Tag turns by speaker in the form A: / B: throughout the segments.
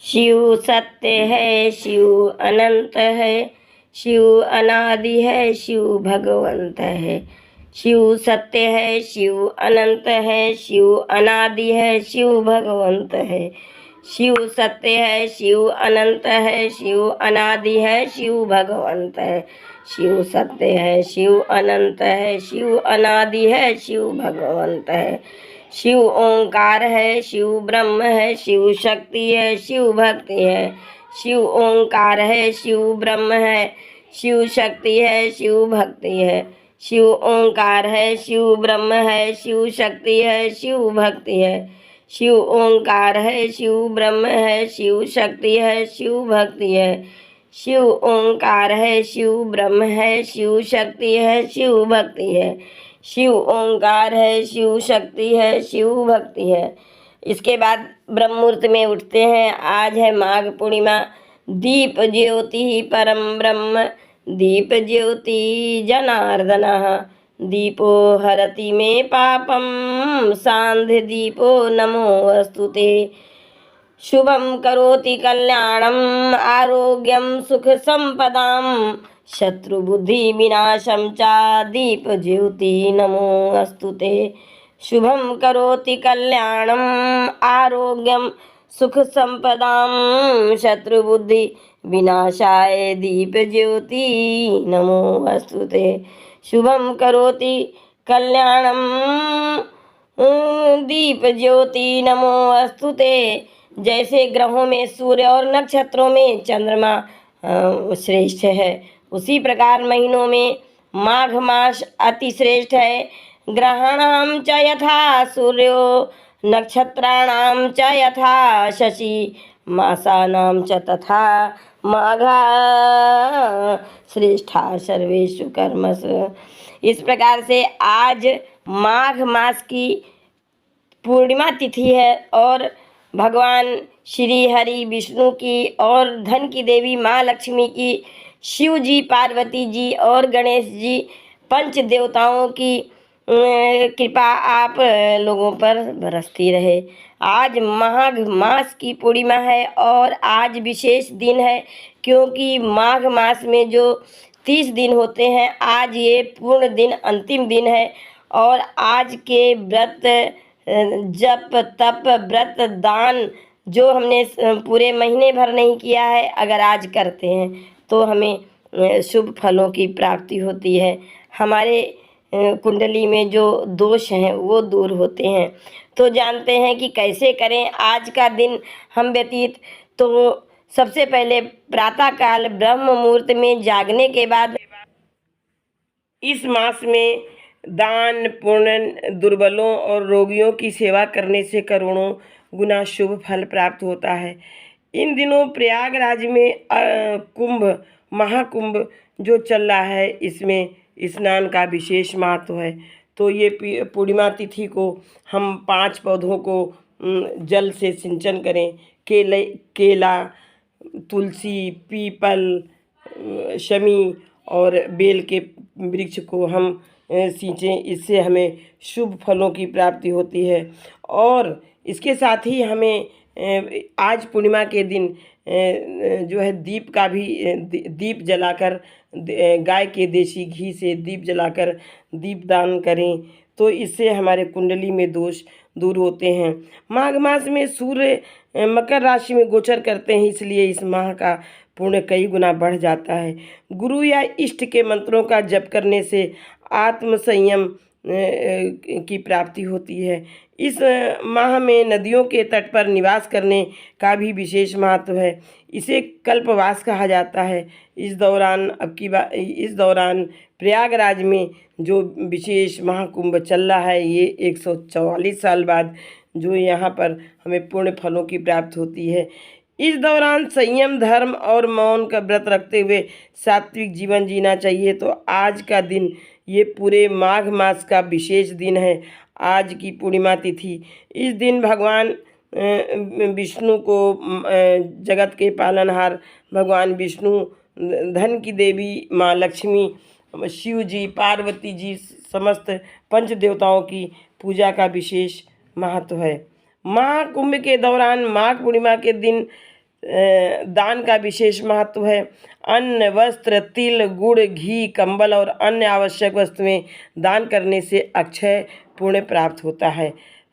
A: शिव सत्य है, शिव अनंत है, शिव अनादि है, शिव भगवंत है। शिव सत्य है, शिव अनंत है, शिव अनादि है, शिव भगवंत है। शिव सत्य है, शिव अनंत है, शिव अनादि है, शिव भगवंत है। शिव सत्य है, शिव अनंत है, शिव अनादि है, शिव भगवंत है। शिव ओंकार है, शिव ब्रह्म है, शिव शक्ति है, शिव भक्ति है। शिव ओंकार है, शिव ब्रह्म है, शिव शक्ति है, शिव भक्ति है। शिव ओंकार है, शिव ब्रह्म है, शिव शक्ति है, शिव भक्ति है। शिव ओंकार है, शिव ब्रह्म है, शिव शक्ति है, शिव भक्ति है। शिव ओंकार है, शिव ब्रह्म है, शिव शक्ति है, शिव भक्ति है। शिव ओंकार है, शिव शक्ति है, शिव भक्ति है। इसके बाद ब्रह्म मुहूर्त में उठते हैं। आज है माघ पूर्णिमा। दीप ज्योति परम ब्रह्म, दीप ज्योति जनार्दनः, दीपो हरति मे पापम, सांध्य दीपो नमोऽस्तुते। शुभं करोति कल्याणम्, आरोग्यं सुख संपदां, शत्रुबुद्धि विनाशं च दीप ज्योति नमोऽस्तुते। शुभं करोति कल्याणम्, आरोग्यं सुख संपदां, शत्रुबुद्धि विनाशाय दीप ज्योति नमोऽस्तुते। शुभं करोति कल्याणम्, दीप ज्योति नमोऽस्तुते। जैसे ग्रहों में सूर्य और नक्षत्रों में चंद्रमा श्रेष्ठ है, उसी प्रकार महीनों में माघ मास अति श्रेष्ठ है। ग्रहाणां च यथा सूर्यो, नक्षत्राणां च यथा शशि, मासानां च तथा माघा श्रेष्ठा सर्वेषु कर्मसु। इस प्रकार से आज माघ मास की पूर्णिमा तिथि है और भगवान श्री हरि विष्णु की और धन की देवी माँ लक्ष्मी की, शिव जी, पार्वती जी और गणेश जी पंच देवताओं की कृपा आप लोगों पर बरसती रहे। आज माघ मास की पूर्णिमा है और आज विशेष दिन है, क्योंकि माघ मास में जो 30 दिन होते हैं, आज ये पूर्ण दिन अंतिम दिन है। और आज के व्रत, जप, तप, व्रत, दान जो हमने पूरे महीने भर नहीं किया है, अगर आज करते हैं तो हमें शुभ फलों की प्राप्ति होती है। हमारे कुंडली में जो दोष हैं वो दूर होते हैं। तो जानते हैं कि कैसे करें आज का दिन हम व्यतीत। तो सबसे पहले प्रातःकाल ब्रह्म मुहूर्त में जागने के बाद इस मास में दान पुण्य, दुर्बलों और रोगियों की सेवा करने से करोड़ों गुना शुभ फल प्राप्त होता है। इन दिनों प्रयागराज में कुंभ, महाकुंभ जो चल रहा है, इसमें स्नान का विशेष महत्व है। तो ये पूर्णिमा तिथि को हम 5 पौधों को जल से सिंचन करें। केला, तुलसी, पीपल, शमी और बेल के वृक्ष को हम सींचें। इससे हमें शुभ फलों की प्राप्ति होती है। और इसके साथ ही हमें आज पूर्णिमा के दिन जो है दीप का भी दीप जलाकर, गाय के देसी घी से दीप जलाकर दीपदान करें, तो इससे हमारे कुंडली में दोष दूर होते हैं। माघ मास में सूर्य मकर राशि में गोचर करते हैं, इसलिए इस माह का पुण्य कई गुना बढ़ जाता है। गुरु या इष्ट के मंत्रों का जप करने से आत्म संयम की प्राप्ति होती है। इस माह में नदियों के तट पर निवास करने का भी विशेष महत्व है। इसे कल्पवास कहा जाता है। इस दौरान प्रयागराज में जो विशेष महाकुंभ चल रहा है, ये 144 साल बाद जो यहाँ पर हमें पुण्य फलों की प्राप्ति होती है। इस दौरान संयम, धर्म और मौन का व्रत रखते हुए सात्विक जीवन जीना चाहिए। तो आज का दिन, ये पूरे माघ मास का विशेष दिन है, आज की पूर्णिमा तिथि। इस दिन भगवान विष्णु को, जगत के पालनहार भगवान विष्णु, धन की देवी माँ लक्ष्मी, शिव जी, पार्वती जी, समस्त पंच देवताओं की पूजा का विशेष महत्व है। महाकुंभ के दौरान माघ पूर्णिमा के दिन दान का विशेष महत्व है। अन्न, वस्त्र, तिल, गुड़, घी, कंबल और अन्य आवश्यक वस्तुएं दान करने से अक्षय पुण्य प्राप्त होता है।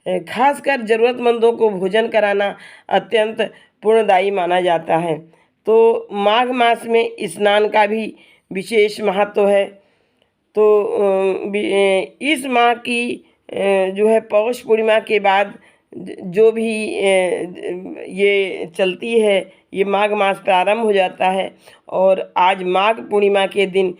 A: खासकर ज़रूरतमंदों को भोजन कराना अत्यंत पुण्यदायी माना जाता है। तो माघ मास में स्नान का भी विशेष महत्व है। तो इस माह की जो है पौष पूर्णिमा के बाद जो भी ये चलती है, ये माघ मास प्रारंभ हो जाता है। और आज माघ पूर्णिमा के दिन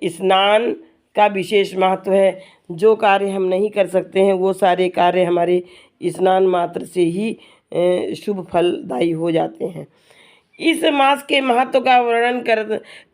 A: स्नान का विशेष महत्व है। जो कार्य हम नहीं कर सकते हैं वो सारे कार्य हमारे स्नान मात्र से ही शुभ फलदायी हो जाते हैं। इस मास के महत्व का वर्णन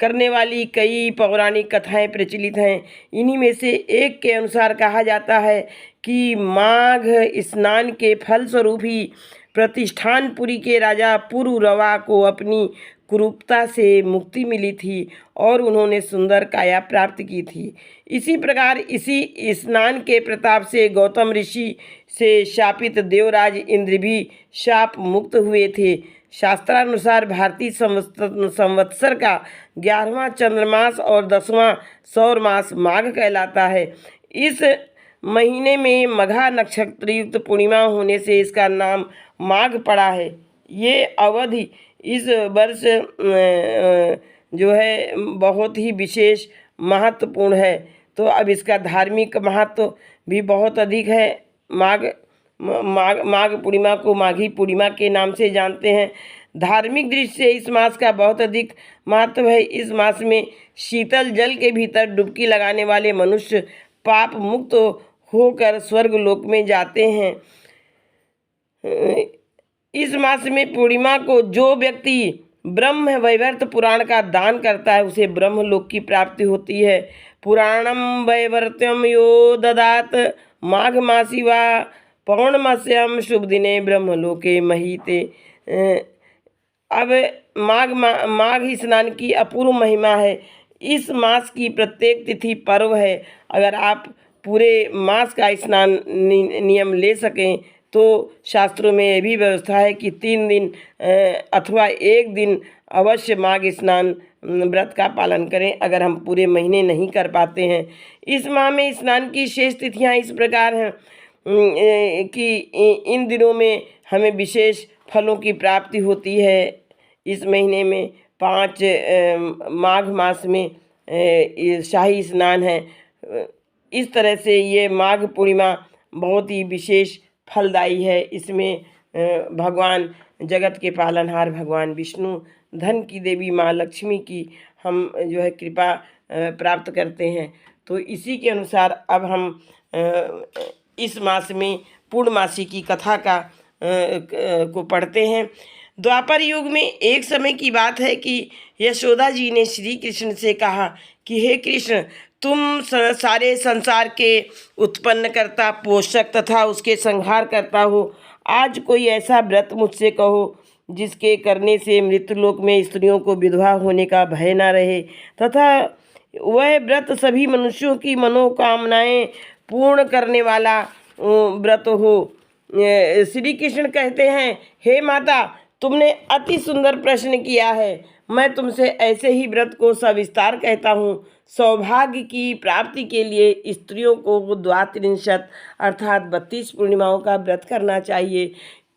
A: करने वाली कई पौराणिक कथाएं प्रचलित हैं। इन्हीं में से एक के अनुसार कहा जाता है कि माघ स्नान के फलस्वरूप ही प्रतिष्ठानपुरी के राजा पुरुरवा को अपनी कुरूपता से मुक्ति मिली थी और उन्होंने सुंदर काया प्राप्त की थी। इसी प्रकार इसी स्नान के प्रताप से गौतम ऋषि से शापित देवराज इंद्र भी शाप मुक्त हुए थे। शास्त्रानुसार भारतीय संवत्सर का 11वां चंद्रमास और 10वां सौर मास माघ कहलाता है। इस महीने में मघा नक्षत्र युक्त पूर्णिमा होने से इसका नाम माघ पड़ा है। ये अवधि इस वर्ष जो है बहुत ही विशेष महत्वपूर्ण है। तो अब इसका धार्मिक महत्व भी बहुत अधिक है। माघ पूर्णिमा को माघी पूर्णिमा के नाम से जानते हैं। धार्मिक दृष्टि से इस मास का बहुत अधिक महत्व है। इस मास में शीतल जल के भीतर डुबकी लगाने वाले मनुष्य पाप मुक्त होकर स्वर्ग लोक में जाते हैं। इस मास में पूर्णिमा को जो व्यक्ति ब्रह्म वैवर्त पुराण का दान करता है उसे ब्रह्मलोक की प्राप्ति होती है। पुराणम वैवर्त्यम यो ददात माघ मासी वा पौर्णमास्याम शुभ दिने ब्रह्मलोके महीते। अब माघ स्नान की अपूर्व महिमा है। इस मास की प्रत्येक तिथि पर्व है। अगर आप पूरे मास का स्नान नियम ले सकें तो शास्त्रों में यह भी व्यवस्था है कि 3 दिन अथवा 1 दिन अवश्य माघ स्नान व्रत का पालन करें अगर हम पूरे महीने नहीं कर पाते हैं। इस माह में स्नान की शेष तिथियां इस प्रकार हैं कि इन दिनों में हमें विशेष फलों की प्राप्ति होती है। इस महीने में 5 माघ मास में शाही स्नान है। इस तरह से ये माघ पूर्णिमा बहुत ही विशेष फलदायी है। इसमें भगवान जगत के पालनहार भगवान विष्णु, धन की देवी माँ लक्ष्मी की हम जो है कृपा प्राप्त करते हैं। तो इसी के अनुसार अब हम इस मास में पूर्णमासी की कथा को पढ़ते हैं। द्वापर युग में एक समय की बात है कि यशोदा जी ने श्री कृष्ण से कहा कि हे कृष्ण, तुम सारे संसार के उत्पन्न करता, पोषक तथा उसके संहार करता हो। आज कोई ऐसा व्रत मुझसे कहो जिसके करने से मृत्युलोक में स्त्रियों को विधवा होने का भय न रहे तथा वह व्रत सभी मनुष्यों की मनोकामनाएं पूर्ण करने वाला व्रत हो। श्री कृष्ण कहते हैं, हे माता, तुमने अति सुंदर प्रश्न किया है। मैं तुमसे ऐसे ही व्रत को सविस्तार कहता हूँ। सौभाग्य की प्राप्ति के लिए स्त्रियों को 32 अर्थात 32 पूर्णिमाओं का व्रत करना चाहिए।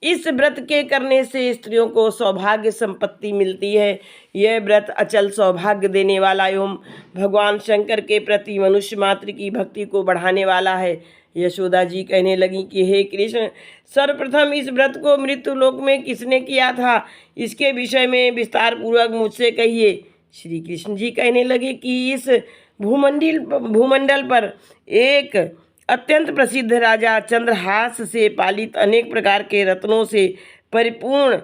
A: इस व्रत के करने से स्त्रियों को सौभाग्य संपत्ति मिलती है। यह व्रत अचल सौभाग्य देने वाला एवं भगवान शंकर के प्रति मनुष्य मात्र की भक्ति को बढ़ाने वाला है। यशोदा जी कहने लगी कि हे कृष्ण, सर्वप्रथम इस व्रत को मृत्यु लोक में किसने किया था, इसके विषय में विस्तार पूर्वक मुझसे कहिए। श्री कृष्ण जी कहने लगे कि इस भूमंडल पर एक अत्यंत प्रसिद्ध राजा चंद्रहास से पालित अनेक प्रकार के रत्नों से परिपूर्ण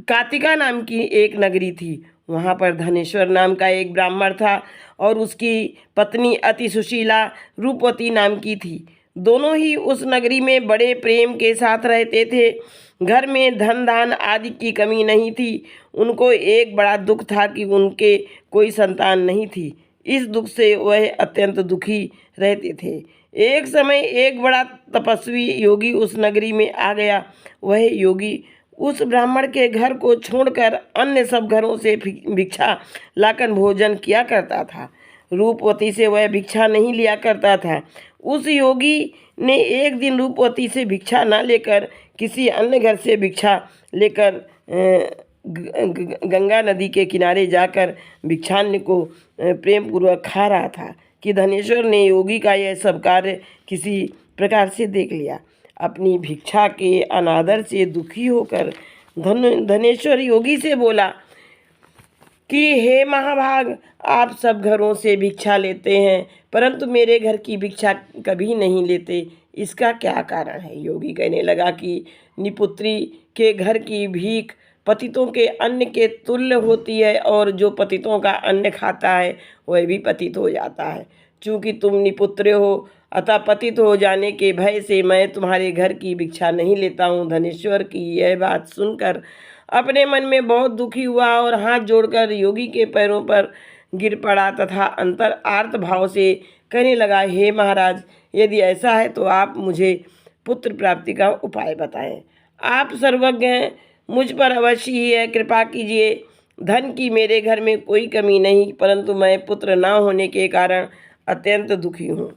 A: कातिका नाम की एक नगरी थी। वहाँ पर धनेश्वर नाम का एक ब्राह्मण था और उसकी पत्नी अति सुशीला रूपवती नाम की थी। दोनों ही उस नगरी में बड़े प्रेम के साथ रहते थे। घर में धन दान आदि की कमी नहीं थी। उनको एक बड़ा दुख था कि उनके कोई संतान नहीं थी। इस दुख से वह अत्यंत दुखी रहते थे। एक समय एक बड़ा तपस्वी योगी उस नगरी में आ गया। वह योगी उस ब्राह्मण के घर को छोड़कर अन्य सब घरों से भिक्षा लाकर भोजन किया करता था। रूपवती से वह भिक्षा नहीं लिया करता था। उस योगी ने एक दिन रूपवती से भिक्षा न लेकर किसी अन्य घर से भिक्षा लेकर गंगा नदी के किनारे जाकर भिक्षान्न को प्रेम पूर्वक खा रहा था कि धनेश्वर ने योगी का यह सब कार्य किसी प्रकार से देख लिया। अपनी भिक्षा के अनादर से दुखी होकर धनेश्वर योगी से बोला कि हे महाभाग, आप सब घरों से भिक्षा लेते हैं परंतु मेरे घर की भिक्षा कभी नहीं लेते, इसका क्या कारण है? योगी कहने लगा कि निपुत्री के घर की भीख पतितों के अन्न के तुल्य होती है और जो पतितों का अन्न खाता है वह भी पतित हो जाता है। चूँकि तुम निपुत्र हो अतः पतित हो जाने के भय से मैं तुम्हारे घर की भिक्षा नहीं लेता हूँ। धनेश्वर की यह बात सुनकर अपने मन में बहुत दुखी हुआ और हाथ जोड़कर योगी के पैरों पर गिर पड़ा तथा अंतर आर्त भाव से कहने लगा, हे महाराज, यदि ऐसा है तो आप मुझे पुत्र प्राप्ति का उपाय बताएं। आप सर्वज्ञ हैं, मुझ पर अवश्य ही है, कृपा कीजिए। धन की मेरे घर में कोई कमी नहीं परंतु मैं पुत्र न होने के कारण अत्यंत दुखी हूँ।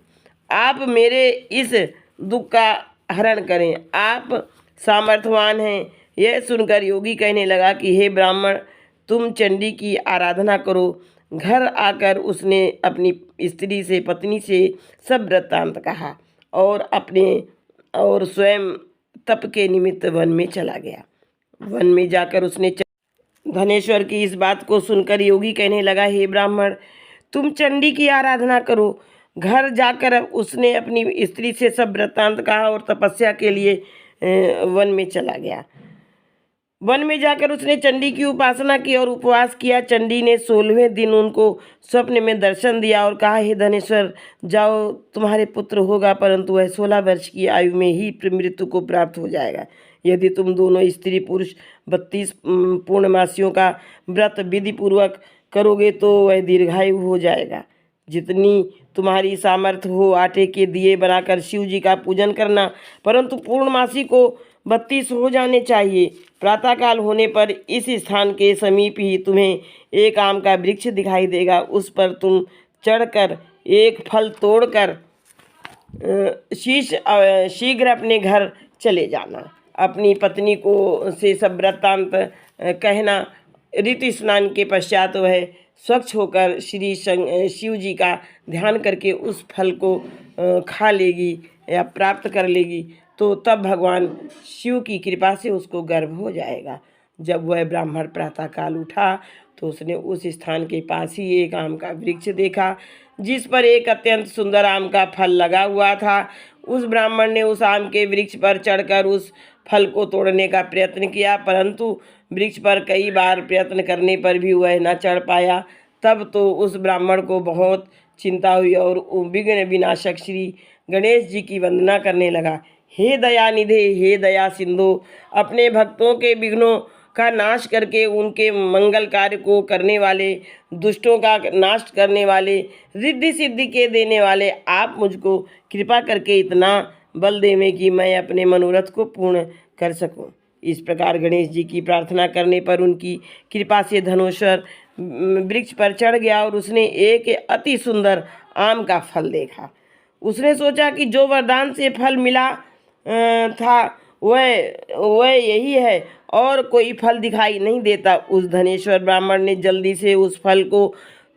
A: आप मेरे इस दुख का हरण करें, आप सामर्थ्यवान हैं। यह सुनकर योगी कहने लगा कि हे ब्राह्मण, तुम चंडी की आराधना करो। घर आकर उसने अपनी स्त्री से पत्नी से सब वृत्तांत कहा और स्वयं तप के निमित्त वन में चला गया। वन में जाकर उसने धनेश्वर की इस बात को सुनकर योगी कहने लगा, हे ब्राह्मण, तुम चंडी की आराधना करो। घर जाकर उसने अपनी स्त्री से सब वृत्तांत कहा और तपस्या के लिए वन में चला गया। वन में जाकर उसने चंडी की उपासना की और उपवास किया। चंडी ने 16वें दिन उनको स्वप्न में दर्शन दिया और कहा, हे धनेश्वर, जाओ, तुम्हारे पुत्र होगा परंतु वह 16 वर्ष की आयु में ही मृत्यु को प्राप्त हो जाएगा। यदि तुम दोनों स्त्री पुरुष 32 पूर्णमासियों का व्रत विधि पूर्वक करोगे तो वह दीर्घायु हो जाएगा। जितनी तुम्हारी सामर्थ्य हो आटे के दिए बनाकर शिव जी का पूजन करना, परंतु पूर्णमासी को 32 हो जाने चाहिए। प्रातःकाल होने पर इस स्थान के समीप ही तुम्हें एक आम का वृक्ष दिखाई देगा। उस पर तुम चढ़कर एक फल तोड़कर शीघ्र अपने घर चले जाना। अपनी पत्नी को से सब वृत्तांत कहना। ऋतु स्नान के पश्चात वह स्वच्छ होकर श्री शिव जी का ध्यान करके उस फल को खा लेगी या प्राप्त कर लेगी तो तब भगवान शिव की कृपा से उसको गर्भ हो जाएगा। जब वह ब्राह्मण प्रातःकाल उठा तो उसने उस स्थान के पास ही एक आम का वृक्ष देखा जिस पर एक अत्यंत सुंदर आम का फल लगा हुआ था। उस ब्राह्मण ने उस आम के वृक्ष पर चढ़कर उस फल को तोड़ने का प्रयत्न किया परंतु वृक्ष पर कई बार प्रयत्न करने पर भी वह न चढ़ पाया। तब तो उस ब्राह्मण को बहुत चिंता हुई और विघ्न विनाशक श्री गणेश जी की वंदना करने लगा। हे दयानिधे, हे दया सिंधु, अपने भक्तों के विघ्नों का नाश करके उनके मंगल कार्य को करने वाले, दुष्टों का नाश करने वाले, रिद्धि सिद्धि के देने वाले, आप मुझको कृपा करके इतना बल देवें कि मैं अपने मनोरथ को पूर्ण कर सकूं। इस प्रकार गणेश जी की प्रार्थना करने पर उनकी कृपा से धनेश्वर वृक्ष पर चढ़ गया और उसने एक अति सुंदर आम का फल देखा। उसने सोचा कि जो वरदान से फल मिला था वह यही है और कोई फल दिखाई नहीं देता। उस धनेश्वर ब्राह्मण ने जल्दी से उस फल को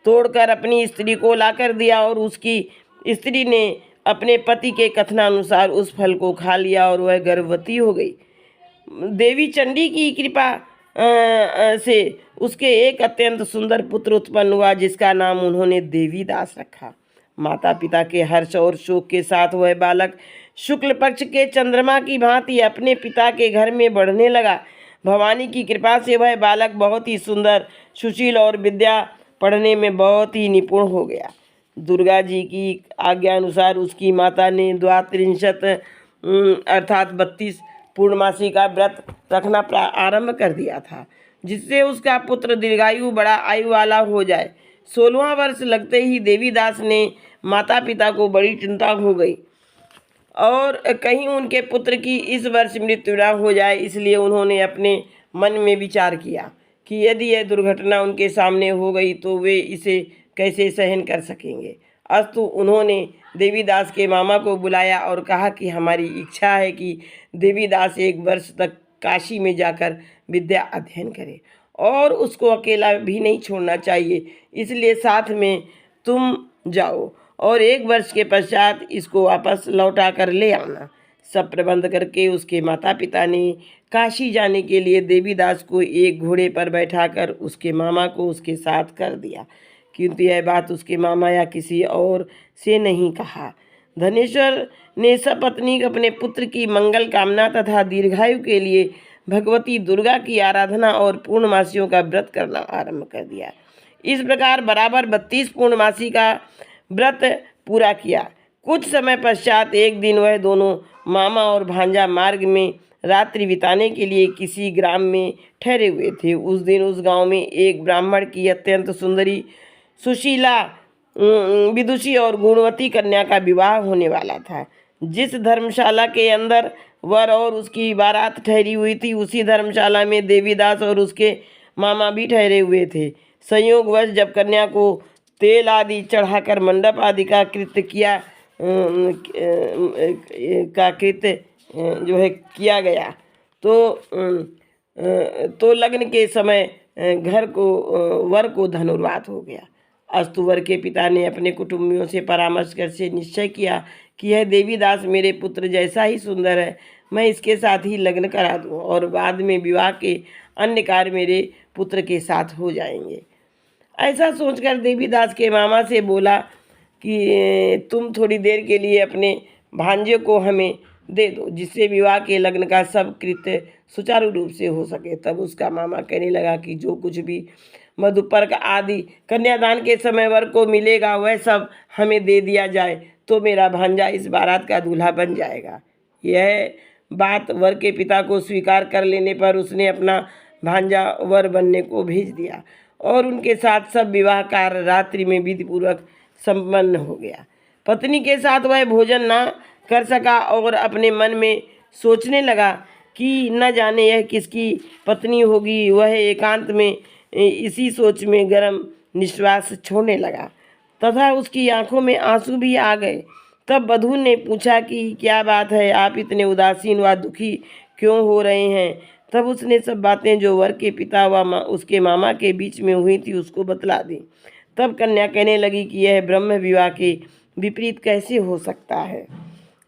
A: तोड़कर अपनी स्त्री को लाकर दिया और उसकी स्त्री ने अपने पति के कथनानुसार उस फल को खा लिया और वह गर्भवती हो गई। देवी चंडी की कृपा से उसके एक अत्यंत सुंदर पुत्र उत्पन्न हुआ जिसका नाम उन्होंने देवीदास रखा। माता पिता के हर्ष और शोक के साथ वह बालक शुक्ल पक्ष के चंद्रमा की भांति अपने पिता के घर में बढ़ने लगा। भवानी की कृपा से वह बालक बहुत ही सुंदर, सुशील और विद्या पढ़ने में बहुत ही निपुण हो गया। दुर्गा जी की आज्ञा अनुसार उसकी माता ने 32 अर्थात 32 पूर्णमासी का व्रत रखना आरंभ कर दिया था जिससे उसका पुत्र दीर्घायु बड़ा आयु वाला हो जाए। 16वां वर्ष लगते ही देवीदास ने माता पिता को बड़ी चिंता हो गई। और कहीं उनके पुत्र की इस वर्ष मृत्यु न हो जाए, इसलिए उन्होंने अपने मन में विचार किया कि यदि यह दुर्घटना उनके सामने हो गई तो वे इसे कैसे सहन कर सकेंगे। अस्तु उन्होंने देवीदास के मामा को बुलाया और कहा कि हमारी इच्छा है कि देवीदास 1 वर्ष तक काशी में जाकर विद्या अध्ययन करे और उसको अकेला भी नहीं छोड़ना चाहिए, इसलिए साथ में तुम जाओ और 1 वर्ष के पश्चात इसको वापस लौटा कर ले आना। सब प्रबंध करके उसके माता पिता ने काशी जाने के लिए देवीदास को एक घोड़े पर बैठाकर उसके मामा को उसके साथ कर दिया, किंतु यह बात उसके मामा या किसी और से नहीं कहा। धनेश्वर ने सपत्नीक अपने पुत्र की मंगल कामना तथा दीर्घायु के लिए भगवती दुर्गा की आराधना और पूर्णमासियों का व्रत करना आरंभ कर दिया। इस प्रकार बराबर 32 पूर्णमासी का व्रत पूरा किया। कुछ समय पश्चात एक दिन वह दोनों मामा और भांजा मार्ग में रात्रि बिताने के लिए किसी ग्राम में ठहरे हुए थे। उस दिन उस गांव में एक ब्राह्मण की अत्यंत सुंदरी, सुशीला, विदुषी और गुणवती कन्या का विवाह होने वाला था। जिस धर्मशाला के अंदर वर और उसकी बारात ठहरी हुई थी, उसी धर्मशाला में देवीदास और उसके मामा भी ठहरे हुए थे। संयोगवश जब कन्या को तेल आदि चढ़ाकर मंडप आदि का कृत्य जो है किया गया तो लग्न के समय वर को धनुर्वात हो गया। अस्तु वर के पिता ने अपने कुटुंबियों से परामर्श कर से निश्चय किया कि यह देवीदास मेरे पुत्र जैसा ही सुंदर है, मैं इसके साथ ही लग्न करा दूं और बाद में विवाह के अन्य कार्य मेरे पुत्र के साथ हो जाएंगे। ऐसा सोचकर देवीदास के मामा से बोला कि तुम थोड़ी देर के लिए अपने भांजे को हमें दे दो, जिससे विवाह के लग्न का सब कृत्य सुचारू रूप से हो सके। तब उसका मामा कहने लगा कि जो कुछ भी मधुपर्क आदि कन्यादान के समय वर को मिलेगा वह सब हमें दे दिया जाए तो मेरा भांजा इस बारात का दूल्हा बन जाएगा। यह बात वर के पिता को स्वीकार कर लेने पर उसने अपना भांजा वर बनने को भेज दिया और उनके साथ सब विवाह कार्य रात्रि में विधिपूर्वक संपन्न हो गया। पत्नी के साथ वह भोजन न कर सका और अपने मन में सोचने लगा कि न जाने यह किसकी पत्नी होगी। वह एकांत में इसी सोच में गर्म निश्वास छोड़ने लगा तथा उसकी आंखों में आंसू भी आ गए। तब वधू ने पूछा कि क्या बात है, आप इतने उदासीन व दुखी क्यों हो रहे हैं। तब उसने सब बातें जो वर के पिता व उसके मामा के बीच में हुई थी उसको बतला दी। तब कन्या कहने लगी कि यह ब्रह्म विवाह के विपरीत कैसे हो सकता है।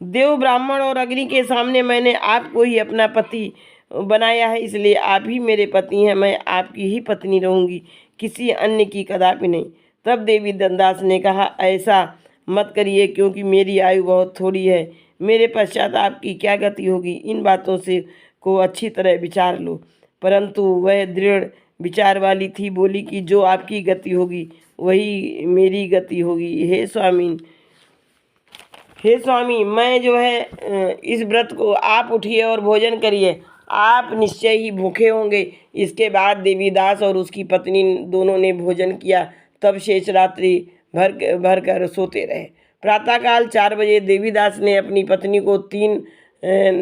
A: देव, ब्राह्मण और अग्नि के सामने मैंने आपको ही अपना पति बनाया है, इसलिए आप ही मेरे पति हैं। मैं आपकी ही पत्नी रहूंगी, किसी अन्य की कदापि नहीं। तब देवी दंदास ने कहा, ऐसा मत करिए, क्योंकि मेरी आयु बहुत थोड़ी है। मेरे पश्चात आपकी क्या गति होगी, इन बातों से को अच्छी तरह विचार लो। परंतु वह दृढ़ विचार वाली थी, बोली कि जो आपकी गति होगी वही मेरी गति होगी। हे स्वामी, मैं जो है इस व्रत को आप उठिए और भोजन करिए, आप निश्चय ही भूखे होंगे। इसके बाद देवीदास और उसकी पत्नी दोनों ने भोजन किया। तब शेष रात्रि भर कर सोते रहे। प्रातःकाल 4 बजे देवीदास ने अपनी पत्नी को 3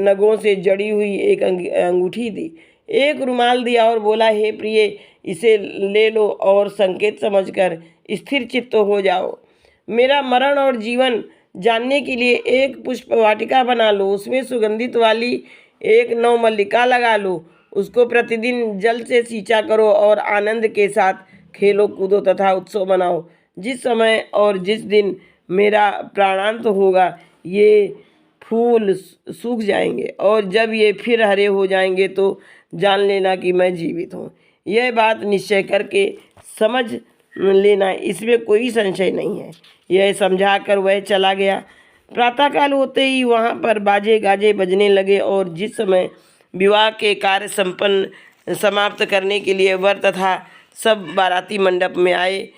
A: नगों से जड़ी हुई एक अंगूठी दी, एक रुमाल दिया और बोला, हे प्रिय, इसे ले लो और संकेत समझकर स्थिर चित्त हो जाओ। मेरा मरण और जीवन जानने के लिए एक पुष्प वाटिका बना लो, उसमें सुगंधित वाली एक नवमल्लिका लगा लो, उसको प्रतिदिन जल से सींचा करो और आनंद के साथ खेलो कूदो तथा उत्सव मनाओ। जिस समय और जिस दिन मेरा प्राणांत होगा ये फूल सूख जाएंगे और जब ये फिर हरे हो जाएंगे तो जान लेना कि मैं जीवित हूँ। यह बात निश्चय करके समझ लेना, इसमें कोई संशय नहीं है। यह समझाकर वह चला गया। प्रातःकाल होते ही वहाँ पर बाजे गाजे बजने लगे और जिस समय विवाह के कार्य संपन्न समाप्त करने के लिए वर तथा सब बाराती मंडप में आए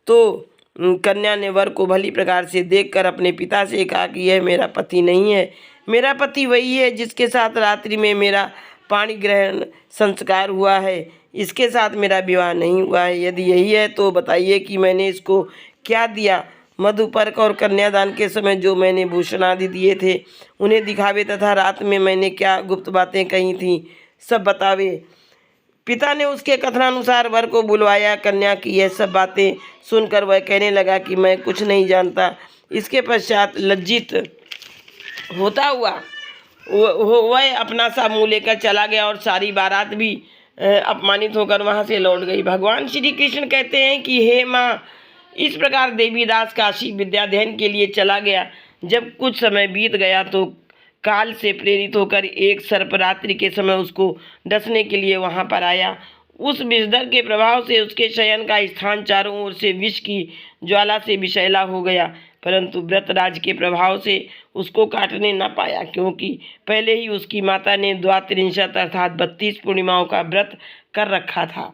A: तो कन्या ने वर को भली प्रकार से देखकर अपने पिता से कहा कि यह मेरा पति नहीं है, मेरा पति वही है जिसके साथ रात्रि में मेरा पाणी ग्रहण संस्कार हुआ है, इसके साथ मेरा विवाह नहीं हुआ है। यदि यही है तो बताइए कि मैंने इसको क्या दिया
B: मधुपर्क और कन्यादान के समय जो मैंने भूषण आदि दिए थे उन्हें दिखावे, तथा रात में मैंने क्या गुप्त बातें कही थीं सब बतावे। पिता ने उसके कथनानुसार वर को बुलवाया। कन्या की यह सब बातें सुनकर वह कहने लगा कि मैं कुछ नहीं जानता। इसके पश्चात लज्जित होता हुआ वह अपना सा मुँह लेकर चला गया और सारी बारात भी अपमानित होकर वहाँ से लौट गई। भगवान श्री कृष्ण कहते हैं कि हे माँ, इस प्रकार देवीदास काशी विद्याध्ययन के लिए चला गया। जब कुछ समय बीत गया तो काल से प्रेरित होकर एक सर्परात्रि के समय उसको डसने के लिए वहाँ पर आया। उस विषधर के प्रभाव से उसके शयन का स्थान चारों ओर से विष की ज्वाला से विषैला हो गया, परंतु व्रतराज के प्रभाव से उसको काटने न पाया, क्योंकि पहले ही उसकी माता ने द्वात्रिंशत अर्थात 32 पूर्णिमाओं का व्रत कर रखा था।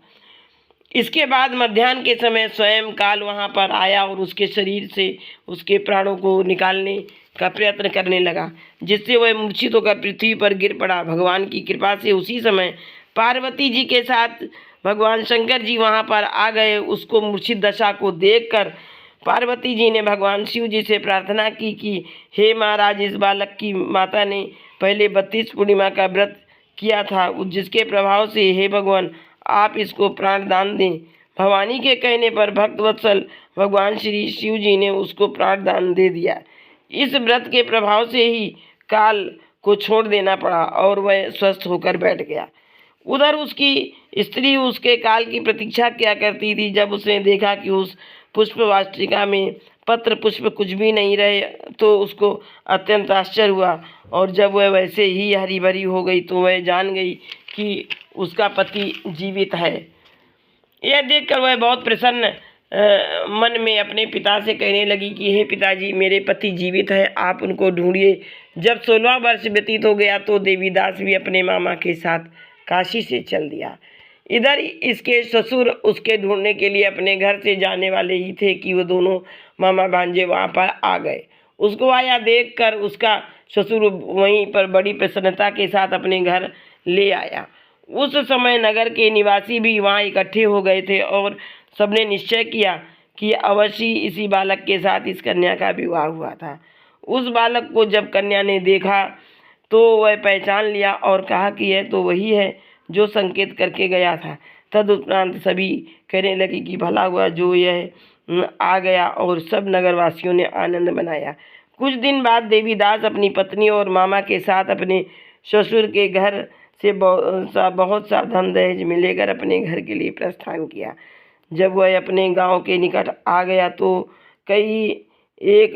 B: इसके बाद मध्याह्न के समय स्वयं काल वहाँ पर आया और उसके शरीर से उसके प्राणों को निकालने का प्रयत्न करने लगा, जिससे वह मूर्छित होकर पृथ्वी पर गिर पड़ा। भगवान की कृपा से उसी समय पार्वती जी के साथ भगवान शंकर जी वहाँ पर आ गए। उसको मूर्छित दशा को देखकर पार्वती जी ने भगवान शिव जी से प्रार्थना की कि हे महाराज, इस बालक की माता ने पहले 32 पूर्णिमा का व्रत किया था, जिसके प्रभाव से हे भगवान आप इसको प्राण दान दें। भवानी के कहने पर भक्तवत्सल भगवान श्री शिव जी ने उसको प्राण दान दे दिया। इस व्रत के प्रभाव से ही काल को छोड़ देना पड़ा और वह स्वस्थ होकर बैठ गया। उधर उसकी स्त्री उसके काल की प्रतीक्षा किया करती थी। जब उसने देखा कि उस पुष्प वाटिका में पत्र पुष्प कुछ भी नहीं रहे तो उसको अत्यंत आश्चर्य हुआ, और जब वह वैसे ही हरी भरी हो गई तो वह जान गई कि उसका पति जीवित है। यह देखकर वह बहुत प्रसन्न मन में अपने पिता से कहने लगी कि हे पिताजी, मेरे पति जीवित है, आप उनको ढूंढिए। जब 16वां वर्ष व्यतीत हो गया तो देवीदास भी अपने मामा के साथ काशी से चल दिया। इधर इसके ससुर उसके ढूंढने के लिए अपने घर से जाने वाले ही थे कि वो दोनों मामा भांजे वहाँ पर आ गए। उसको आया देखकर उसका ससुर वहीं पर बड़ी प्रसन्नता के साथ अपने घर ले आया। उस समय नगर के निवासी भी वहाँ इकट्ठे हो गए थे और सबने निश्चय किया कि अवश्य इसी बालक के साथ इस कन्या का विवाह हुआ था। उस बालक को जब कन्या ने देखा तो वह पहचान लिया और कहा कि यह तो वही है जो संकेत करके गया था। तदुपरांत सभी कहने लगे कि भला हुआ जो यह आ गया, और सब नगरवासियों ने आनंद मनाया। कुछ दिन बाद देवीदास अपनी पत्नी और मामा के साथ अपने ससुर के घर से बहुत सा धन दहेज में लेकर अपने घर के लिए प्रस्थान किया। जब वह अपने गांव के निकट आ गया तो कई एक